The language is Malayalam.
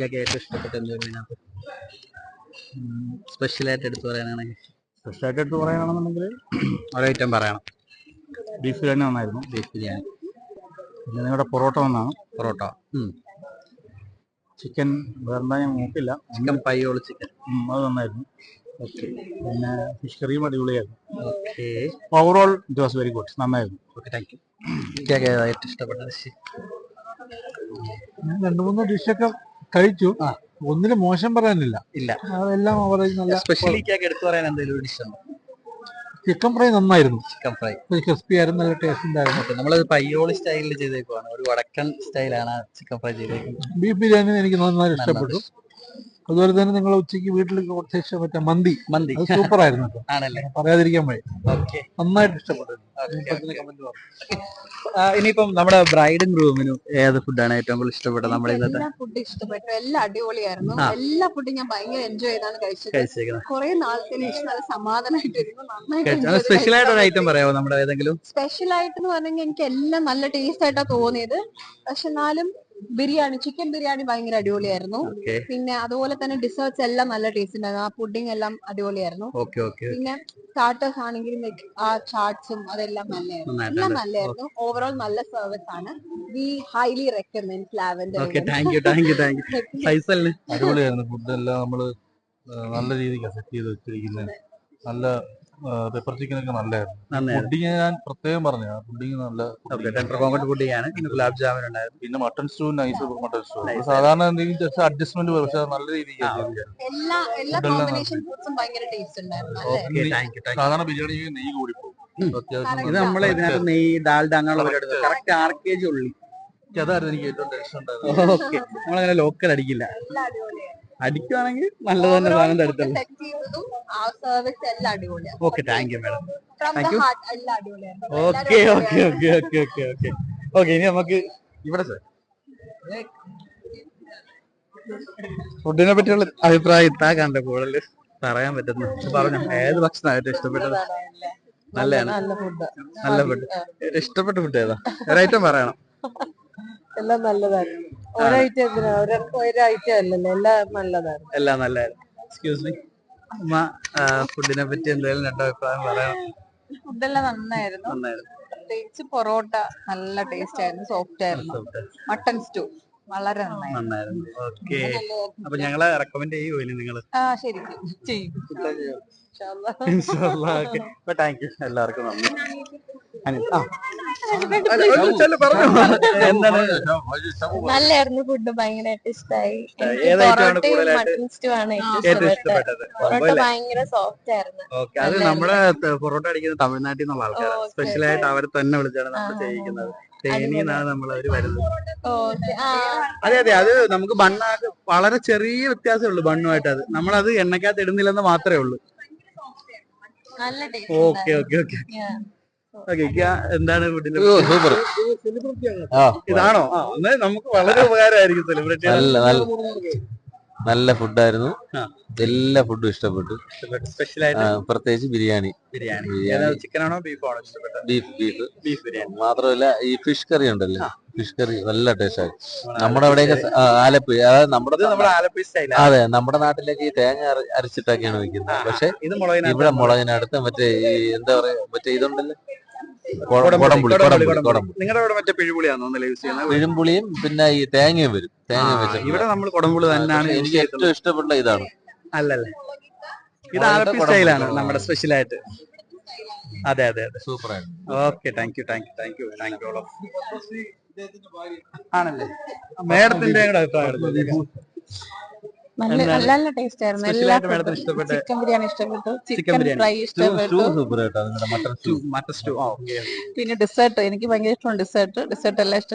ഏറ്റവും ഇഷ്ടപ്പെട്ട എന്തെങ്കിലും ഇതിനകത്ത് സ്പെഷ്യലായിട്ട് എടുത്തു പറയാനാണെങ്കിൽ സ്പെഷ്യലായിട്ട് എടുത്ത് പറയാനാണെന്നുണ്ടെങ്കിൽ ഒരു ഐറ്റം പറയണം. ബീഫ് ബിരിയാണി നന്നായിരുന്നു. ബീഫ് ബിരിയാണി, പിന്നെ നിങ്ങളുടെ പൊറോട്ട നന്നാണ്. പൊറോട്ട, ചിക്കൻ വേറെ ഞാൻ നോക്കില്ല. ചിക്കൻ പയ്യോള് ചിക്കൻ അത് നന്നായിരുന്നു. ഓക്കെ. പിന്നെ ഫിഷ് കറിയും അടിപൊളിയായിരുന്നു. Okay, overall it was very good. നന്നായിരുന്നു. Okay, thank you. എനിക്കൊക്കെ ഏറ്റവും ഇഷ്ടപ്പെട്ട ഡിഷ് ഞാൻ 2-3 ഡിഷൊക്കെ കഴിച്ചു. ഒന്നിനും മോശം പറയാനില്ല. ഇല്ല, അതെല്ലാം നല്ല സ്പെഷ്യലി എടുത്തു പറയാൻ എന്തെങ്കിലും ഡിഷ് ഉണ്ടോ? ചിക്കൻ ഫ്രൈ നന്നായിരുന്നു. ചിക്കൻ ഫ്രൈ ക്രിസ്പി ആയിരുന്നു, നല്ല ടേസ്റ്റ് ഉണ്ടായിരുന്നു. നമ്മളത് പയ്യോളി സ്റ്റൈലിൽ ചെയ്തേക്കുവാണ്, ഒരു വടക്കൻ സ്റ്റൈലാണ് ചിക്കൻ ഫ്രൈ ചെയ്തേക്കുന്നത്. ബീഫ് ബിരിയാണി എനിക്ക് നന്നായി ഇഷ്ടപ്പെട്ടു. അതുപോലെ തന്നെ നിങ്ങൾ ഉച്ചയ്ക്ക് വീട്ടിൽ കുറച്ച് മറ്റേ മന്തി സൂപ്പർ ആയിരുന്നു. ആണല്ലേ, പറയാതിരിക്കാൻ വഴി. നന്നായിട്ട് ഇഷ്ടപ്പെട്ടു. ഇനിയിപ്പം നമ്മുടെ ബ്രൈഡും ഗ്രൂമിനും ഏത് ഫുഡാണ് ഏറ്റവും കൂടുതൽ ഇഷ്ടപ്പെട്ടത്? നമ്മുടെ ഇന്നത്തെ എല്ലാ ഫുഡ് ഇഷ്ടപ്പെട്ടു, എല്ലാം അടിപൊളിയായിരുന്നു. എല്ലാ ഫുഡും ഞാൻ ഭയങ്കര എൻജോയ് ചെയ്താണ് കഴിച്ചത്. കുറെ നാളത്തിന് ശേഷം നല്ല സമാധാനമായിട്ടിരുന്നു. നന്നായിട്ട് സ്പെഷ്യൽ ആയിട്ട് ഒരു ഐറ്റം പറയാമോ നമ്മുടെ ഏതെങ്കിലും? സ്പെഷ്യൽ ആയിട്ട് എന്ന് പറഞ്ഞെങ്കിൽ എനിക്ക് എല്ലാം നല്ല ടേസ്റ്റ് ആയിട്ടാ തോന്നിയത്. പക്ഷെ എന്നാലും ബിരിയാണി, ചിക്കൻ ബിരിയാണി ഭയങ്കര അടിപൊളിയായിരുന്നു. പിന്നെ അതുപോലെ തന്നെ ഡിസേർട്ട്സ് എല്ലാം നല്ല ടേസ്റ്റ് ഉണ്ടായിരുന്നു. ആ പുഡിംഗ് എല്ലാം അടിപൊളിയായിരുന്നു. പിന്നെ സ്റ്റാർട്ടേഴ്സ് ആണെങ്കിലും ആ ചാട്സും അതെല്ലാം നല്ലതായിരുന്നു. എല്ലാം നല്ലതായിരുന്നു. ഓവറോൾ നല്ല സർവീസ് ആണ്. We highly recommend Lavender. അടിപൊളിയായിരുന്നു. ഫുഡ് എല്ലാം നമ്മള് നല്ല രീതിക്ക് സെറ്റ് ചെയ്ത് വെച്ചിരിക്കുന്നത്. നല്ല പെപ്പർ ചിക്കൻ ഒക്കെ നല്ലതായിരുന്നു. പുഡിങ് ഞാൻ പ്രത്യേകം പറഞ്ഞു, പുഡിങ് നല്ല പുഡിങ്ങാണ്. ഗുലാബ് ജാമുൻ ഉണ്ടായിരുന്നു. പിന്നെ mutton stew, nice mutton stew. സാധാരണ എന്തെങ്കിലും ജസ്റ്റ് അഡ്ജസ്റ്റ്മെന്റ് വരും, പക്ഷെ നല്ല രീതിക്ക് സാധാരണ ബിരിയാണി നെയ്യ് കൂടി പോകും. ഇത് നമ്മളെ ഇതിനകത്ത് നെയ്യ്, ഡാൽഡ അങ്ങനെയുള്ള കറക്റ്റ് 6 kg ഉള്ളി. അതായിരുന്നു എനിക്ക് ഏറ്റവും ടെൻഷൻ ഉണ്ടായിരുന്നു. ഓക്കെ, നമ്മളങ്ങനെ ലോക്കൽ അടിക്കില്ല. അടിക്കുവാണെങ്കിൽ നല്ലത് തന്നെ സാധനം തരത്തുള്ളൂ. Okay, thank you madam. Thank you. Okay okay okay okay okay okay okay ഇനി നമുക്ക് ഇവിടെ ഫുഡിനെ പറ്റിയുള്ള അഭിപ്രായം ഇത്താക്കാണ്ട് കൂടുതൽ പറയാൻ പറ്റുന്നു. പറഞ്ഞു, ഏത് ഭക്ഷണമാണ് ഏറ്റവും ഇഷ്ടപ്പെട്ടത്? നല്ലതാണ്, നല്ല ഫുഡ്. ഇഷ്ടപ്പെട്ട ഫുഡ് ഏതാ? ഒരൈറ്റം പറയണം. എല്ലാം നല്ലതായിരുന്നു. ഒരൈറ്റം അല്ലല്ലോ, എല്ലാം നല്ലതായിരുന്നു. എല്ലാം നല്ലതായിരുന്നു. എക്സ്ക്യൂസ് മീ അമ്മ, ഫുഡിനെ പറ്റി എന്തെങ്കിലും 2 അഭിപ്രായം പറയാം? ഫുഡെല്ലാം നന്നായിരുന്നു. പ്രത്യേകിച്ച് പൊറോട്ട നല്ല ടേസ്റ്റ് ആയിരുന്നു, സോഫ്റ്റ് ആയിരുന്നു. മട്ടൺ സ്റ്റൂ വളരെ നന്നായിരുന്നു. ഓക്കെ, അപ്പൊ ഞങ്ങളെ റെക്കമെൻഡ് ചെയ്യുമോ നിങ്ങള്? ശരിക്കും ചെയ്യും. താങ്ക് യു, എല്ലാവർക്കും നന്ദി. നല്ലായിരുന്നു ഫുഡ്, ഭയങ്കരമായിട്ട് ഇഷ്ടമായി. മട്ടൺ സ്റ്റൂ ആണ് ഏറ്റവും ഇഷ്ടപ്പെട്ടത്. പൊറോട്ട ഭയങ്കര സോഫ്റ്റ് ആയിരുന്നു. അത് നമ്മുടെ പൊറോട്ട അടിക്കുന്ന തമിഴ്നാട്ടിൽ നിന്നുള്ള ആൾക്കാരാണ്. സ്പെഷ്യൽ ആയിട്ട് അവരെ തന്നെ വിളിച്ചാണ് നമ്മൾ ചെയ്യിക്കുന്നത്. തേനിന്നാണ് നമ്മൾ അവര് വരുന്നത്. അതെ അതെ, അത് നമുക്ക് ബണ്ണാക്ക് വളരെ ചെറിയ വ്യത്യാസമേ ഉള്ളൂ ബണ്ണുമായിട്ട്. അത് നമ്മളത് എണ്ണക്കകത്ത് ഇടുന്നില്ലെന്ന് മാത്രമേ ഉള്ളൂ. ഓക്കെ ഓക്കെ ഓക്കെ ഓക്കെ എന്താണ് ഫുഡിന്റെ സൂപ്പർ? ഇതാണോ? നമുക്ക് വളരെ ഉപകാരമായിരിക്കും. സെലിബ്രിറ്റി നല്ല ഫുഡായിരുന്നു. എല്ലാ ഫുഡും ഇഷ്ടപ്പെട്ടു. സ്പെഷ്യലായിട്ട് പ്രത്യേകിച്ച് ബിരിയാണി. ചിക്കനാണോ ബീഫാണോ ഇഷ്ടപ്പെട്ടത്? ബീഫ് ബിരിയാണി. മാത്രമല്ല ഈ ഫിഷ് കറി ഉണ്ടല്ലോ, ഫിഷ് കറി നല്ല ടേസ്റ്റ് ആയി. നമ്മുടെ അവിടെയൊക്കെ ആലപ്പുഴ, അതായത് നമ്മുടെ ആലപ്പുഴ സ്റ്റൈൽ. അതെ, നമ്മുടെ നാട്ടിലേക്ക് ഈ തേങ്ങ അരച്ചിട്ടൊക്കെയാണ് വെക്കുന്നത്. പക്ഷെ ഇവിടെ മുളകിനടുത്ത് മറ്റേ ഈ എന്താ പറയാ, മറ്റേ ഇതുണ്ടല്ലോ, കൊടംപുളി. നിങ്ങളുടെ ഇവിടെ മറ്റേ പിഴുപുളിയാണോ യൂസ് ചെയ്യുന്നത്? പിഴുമ്പുളിയും പിന്നെ ഈ തേങ്ങയും വരും. തേങ്ങ വെച്ച് ഇവിടെ നമ്മൾ കൊടംപുളി തന്നെയാണ്. എനിക്ക് ഏറ്റവും ഇഷ്ടപ്പെട്ട ഇതാണ്. അല്ലല്ലേ, ഇത് ആലപ്പി സ്റ്റൈലാണ് നമ്മുടെ സ്പെഷ്യലായിട്ട്. അതെ അതെ അതെ, സൂപ്പർ ആയിരുന്നു. Okay, thank you thank you thank you thank you. ആണല്ലേ, മേഡത്തിന്റെ അഭിപ്രായം? നല്ല ടേസ്റ്റ് ആയിരുന്നു. ചിക്കൻ ബിരിയാണി ഇഷ്ടപ്പെട്ടു, ചിക്കൻ ഫ്രൈ ഇഷ്ടപ്പെട്ടു. സൂപ്പർ ആയിട്ടാണ്. Mutton stew. പിന്നെ ഡിസേർട്ട് എനിക്ക് ഭയങ്കര ഇഷ്ടമാണ്. ഡിസേർട്ട് എല്ലാം ഇഷ്ടപ്പെട്ടു.